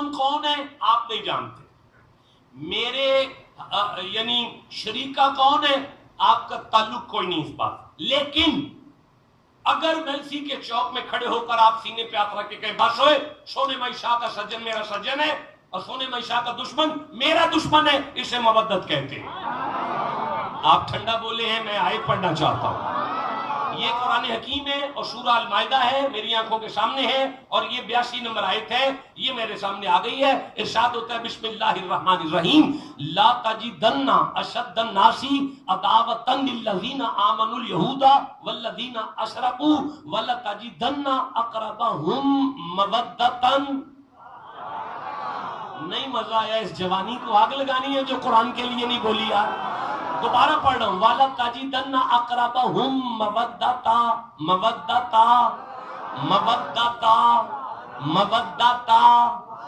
دشمن کون ہے آپ نہیں جانتے، میرے یعنی شریکہ کون ہے آپ کا تعلق کوئی نہیں اس بات، لیکن اگر ملسی کے چوک میں کھڑے ہو کر آپ سینے پہ ہاتھ رکھ کے کہیں بس ہوئے سونے مائی شاہ کا سجن میرا سجن ہے اور سونے مائی شاہ کا دشمن میرا دشمن ہے، اسے مودت کہتے ہیں۔ آپ ٹھنڈا بولے ہیں، میں آیت پڑھنا چاہتا ہوں، یہ قرآن حکیم ہے اور سورہ المائدہ ہے، میری آنکھوں کے سامنے ہے، اور یہ 82 نمبر آیت ہے، یہ میرے سامنے آ گئی ہے۔ ارشاد ہوتا ہے بسم اللہ الرحمن الرحیم لا تجدن اشد الناس عداوۃ للذین آمنوا اليہود والذین اشرکوا ولتجدن اقربهم مودۃ۔ نہیں مزہ آیا، اس جوانی کو آگ لگانی ہے جو قرآن کے لیے نہیں بولی یار۔ دوبارہ پڑھ رہا ہوں، وَلَتَجِدَنَّ أَقْرَبَهُمْ مَوَدَّةً مَوَدَّةً مَوَدَّةً مَوَدَّةً